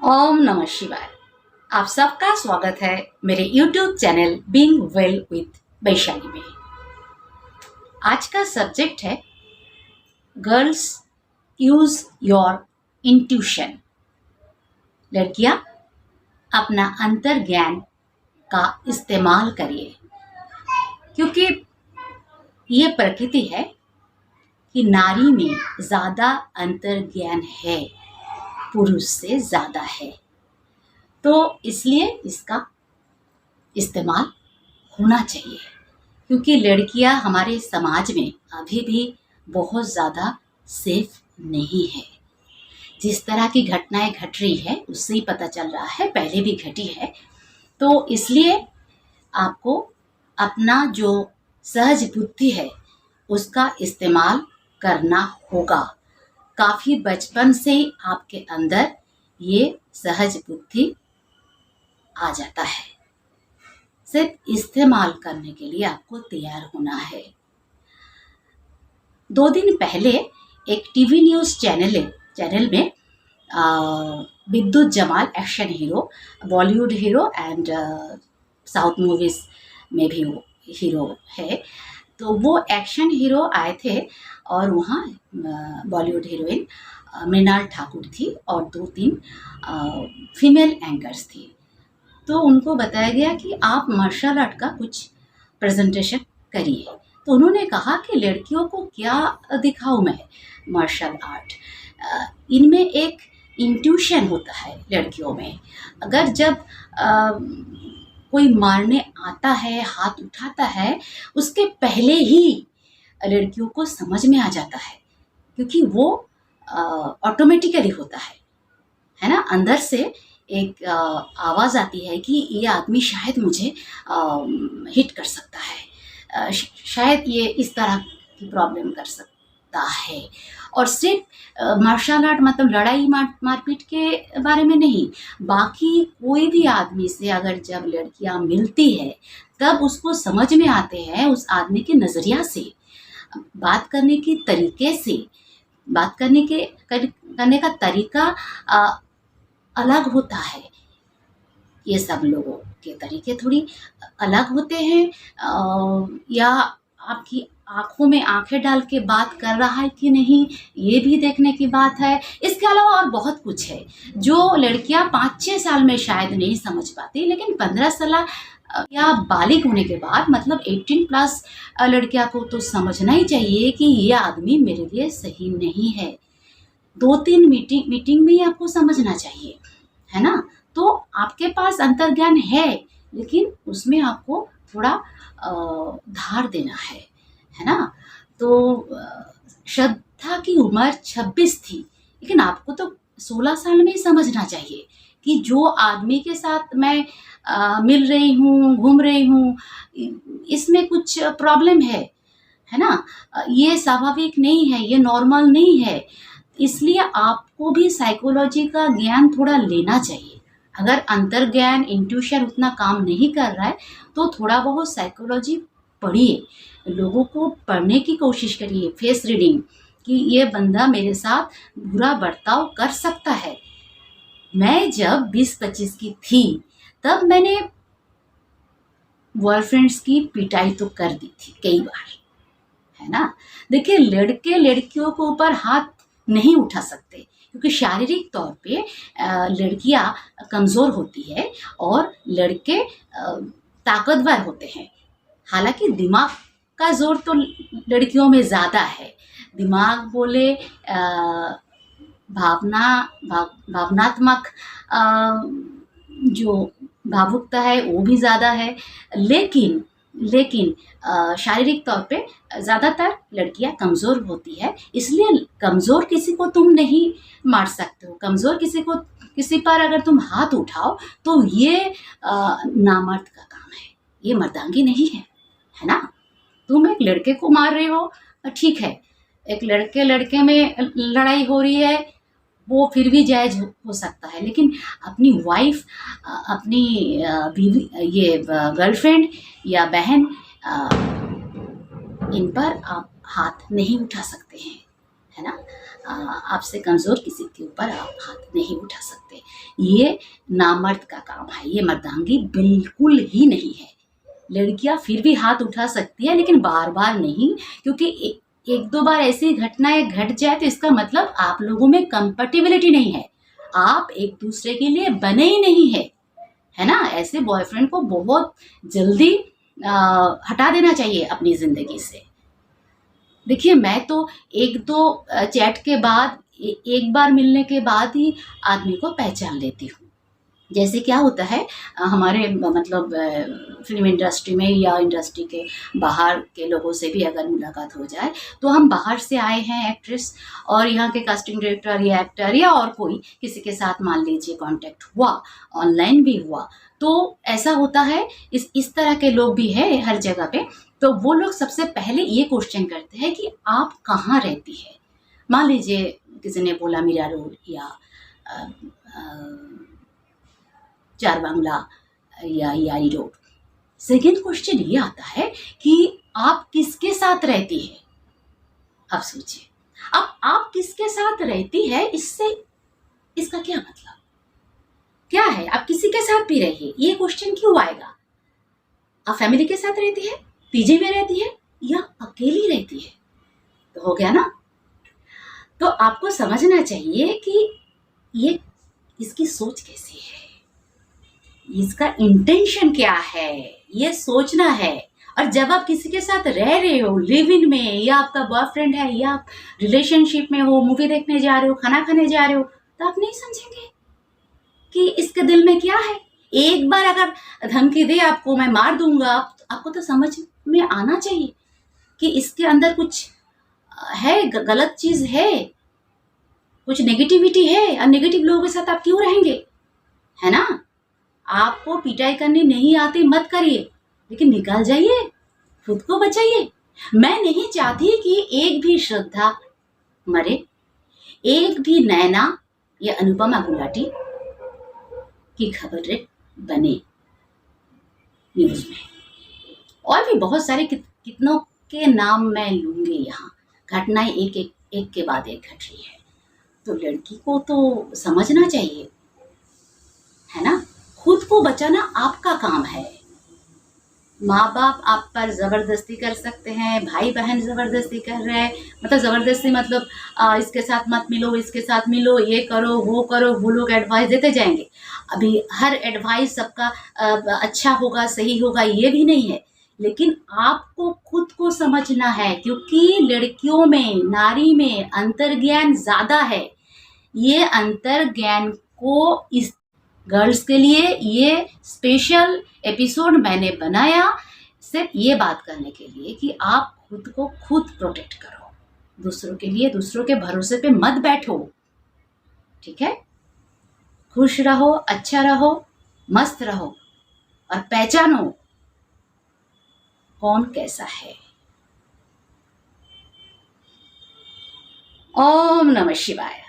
ओम नमः शिवाय। आप सबका स्वागत है मेरे YouTube channel being well with Vaishali में। आज का सब्जेक्ट है गर्ल्स यूज योर इंट्यूशन। लड़कियां अपना अंतर ज्ञान का इस्तेमाल करिए, क्योंकि ये प्रकृति है कि नारी में ज़्यादा अंतर ज्ञान है, पुरुष से ज़्यादा है। तो इसलिए इसका इस्तेमाल होना चाहिए, क्योंकि लड़कियां हमारे समाज में अभी भी बहुत ज़्यादा सेफ नहीं है। जिस तरह की घटनाएं घट रही है उससे ही पता चल रहा है, पहले भी घटी है। तो इसलिए आपको अपना जो सहज बुद्धि है उसका इस्तेमाल करना होगा। काफ़ी बचपन से ही आपके अंदर ये सहज बुद्धि आ जाता है, सिर्फ इस्तेमाल करने के लिए आपको तैयार होना है। 2 दिन पहले एक टीवी न्यूज़ चैनल में विद्युत Jamal action hero, Bollywood hero and south movies में भी वो हीरो है। तो वो एक्शन हीरो आए थे और वहाँ बॉलीवुड हीरोइन मृणाल ठाकुर थी और 2-3 फीमेल एंकर्स थी। तो उनको बताया गया कि आप मार्शल आर्ट का कुछ प्रेजेंटेशन करिए। तो उन्होंने कहा कि लड़कियों को क्या दिखाऊं मैं मार्शल आर्ट। इनमें एक इंट्यूशन होता है लड़कियों में। अगर जब कोई मारने आता है, हाथ उठाता है, उसके पहले ही लड़कियों को समझ में आ जाता है, क्योंकि वो ऑटोमेटिकली होता है ना। अंदर से एक आवाज़ आती है कि ये आदमी शायद मुझे हिट कर सकता है, शायद ये इस तरह की प्रॉब्लम कर सकता है। और सिर्फ मार्शल आर्ट मतलब लड़ाई मारपीट के बारे में नहीं, बाकी कोई भी आदमी से अगर जब लड़कियां मिलती है तब उसको समझ में आते हैं उस आदमी के नज़रिया से, बात करने के तरीके से। बात करने का तरीका अलग होता है। ये सब लोगों के तरीके थोड़ी अलग होते हैं, या आपकी आंखों में आंखें डाल के बात कर रहा है कि नहीं, ये भी देखने की बात है। इसके अलावा और बहुत कुछ है जो लड़कियां 5-6 साल में शायद नहीं समझ पाती, लेकिन 15 साल या बालिग होने के बाद मतलब 18+ लड़कियां को तो समझना ही चाहिए कि ये आदमी मेरे लिए सही नहीं है। 2-3 मीटिंग में ही आपको समझना चाहिए, है ना। तो आपके पास अंतर्ज्ञान है, लेकिन उसमें आपको थोड़ा धार देना है ना। तो श्रद्धा की उम्र 26 थी, लेकिन आपको तो 16 साल में ही समझना चाहिए कि जो आदमी के साथ मैं मिल रही हूँ, घूम रही हूँ, इसमें कुछ प्रॉब्लम है ना। ये स्वाभाविक नहीं है, ये नॉर्मल नहीं है। इसलिए आपको भी साइकोलॉजी का ज्ञान थोड़ा लेना चाहिए। अगर अंतर ज्ञान इंट्यूशन उतना काम नहीं कर रहा है तो थोड़ा बहुत साइकोलॉजी पढ़िए, लोगों को पढ़ने की कोशिश करिए, फेस रीडिंग, कि ये बंदा मेरे साथ बुरा बर्ताव कर सकता है। मैं जब 20-25 की थी तब मैंने बॉयफ्रेंड्स की पिटाई तो कर दी थी कई बार, है ना। देखिए, लड़के लड़कियों के ऊपर हाथ नहीं उठा सकते, क्योंकि शारीरिक तौर पे लड़कियां कमज़ोर होती है और लड़के ताकतवर होते हैं। हालांकि दिमाग का जोर तो लड़कियों में ज़्यादा है। दिमाग बोले भावनात्मक जो भावुकता है वो भी ज़्यादा है, लेकिन शारीरिक तौर पे ज़्यादातर लड़कियां कमज़ोर होती है। इसलिए कमज़ोर किसी को तुम नहीं मार सकते हो। कमज़ोर किसी पर अगर तुम हाथ उठाओ तो ये नामर्द का काम है, ये मर्दांगी नहीं है ना। तुम एक लड़के को मार रहे हो, ठीक है, एक लड़के में लड़ाई हो रही है, वो फिर भी जायज़ हो सकता है, लेकिन अपनी वाइफ, अपनी बीवी, ये गर्लफ्रेंड या बहन, इन पर आप हाथ नहीं उठा सकते हैं, है ना। आपसे कमज़ोर किसी के ऊपर आप हाथ नहीं उठा सकते। ये नामर्द का काम है, ये मर्दांगी बिल्कुल ही नहीं है। लड़कियां फिर भी हाथ उठा सकती है, लेकिन बार बार नहीं, क्योंकि एक दो बार ऐसी घटनाएं घट जाए तो इसका मतलब आप लोगों में कंपेटिबिलिटी नहीं है, आप एक दूसरे के लिए बने ही नहीं है ना। ऐसे बॉयफ्रेंड को बहुत जल्दी हटा देना चाहिए अपनी जिंदगी से। देखिए, मैं तो एक दो चैट के बाद, एक बार मिलने के बाद ही आदमी को पहचान लेती हूँ। जैसे क्या होता है हमारे मतलब फिल्म इंडस्ट्री में या इंडस्ट्री के बाहर के लोगों से भी अगर मुलाकात हो जाए, तो हम बाहर से आए हैं एक्ट्रेस, और यहाँ के कास्टिंग डायरेक्टर या एक्टर या और कोई किसी के साथ मान लीजिए कांटेक्ट हुआ, ऑनलाइन भी हुआ, तो ऐसा होता है। इस तरह के लोग भी हैं हर जगह पे। तो वो लोग सबसे पहले ये क्वेश्चन करते हैं कि आप कहाँ रहती है। मान लीजिए किसी ने बोला मीरा रोड या चार बांग्ला या यारी रोड। सेकेंड क्वेश्चन ये आता है कि आप किसके साथ रहती है। अब सोचिए, अब आप किसके साथ रहती है, इससे इसका क्या मतलब क्या है। आप किसी के साथ भी रहिए, ये क्वेश्चन क्यों आएगा। आप फैमिली के साथ रहती है, पीजी में रहती है, या अकेली रहती है, तो हो गया ना। तो आपको समझना चाहिए कि ये इसकी सोच कैसी है, इसका इंटेंशन क्या है, ये सोचना है। और जब आप किसी के साथ रह रहे हो, लिव इन में, या आपका बॉयफ्रेंड है, या आप रिलेशनशिप में हो, मूवी देखने जा रहे हो, खाना खाने जा रहे हो, तो आप नहीं समझेंगे कि इसके दिल में क्या है। एक बार अगर धमकी दे आपको, मैं मार दूंगा, आपको तो समझ में आना चाहिए कि इसके अंदर कुछ है, गलत चीज है, कुछ नेगेटिविटी है। और नेगेटिव लोगों के साथ आप क्यों रहेंगे, है ना। आपको पिटाई करनी नहीं आती, मत करिए, लेकिन निकाल जाइए, खुद को बचाइए। मैं नहीं चाहती कि एक भी श्रद्धा मरे, एक भी नैना या अनुपमा गुलाटी की खबरें बने न्यूज में। और भी बहुत सारे कितनों के नाम मैं लूंगी यहाँ। घटनाएं एक के बाद एक घट रही है, तो लड़की को तो समझना चाहिए, है ना। खुद को बचाना आपका काम है। माँ बाप आप पर जबरदस्ती कर सकते हैं, भाई बहन जबरदस्ती कर रहे हैं, मतलब जबरदस्ती मतलब इसके साथ मत मिलो, इसके साथ मिलो, ये करो वो करो, वो लोग एडवाइस देते जाएंगे। अभी हर एडवाइस सबका अच्छा होगा, सही होगा, ये भी नहीं है, लेकिन आपको खुद को समझना है, क्योंकि लड़कियों में, नारी में अंतर्ज्ञान ज्यादा है। ये अंतर्ज्ञान को इस गर्ल्स के लिए ये स्पेशल एपिसोड मैंने बनाया, सिर्फ ये बात करने के लिए कि आप खुद को खुद प्रोटेक्ट करो, दूसरों के लिए, दूसरों के भरोसे पे मत बैठो, ठीक है। खुश रहो, अच्छा रहो, मस्त रहो, और पहचानो कौन कैसा है। ओम नमः शिवाय।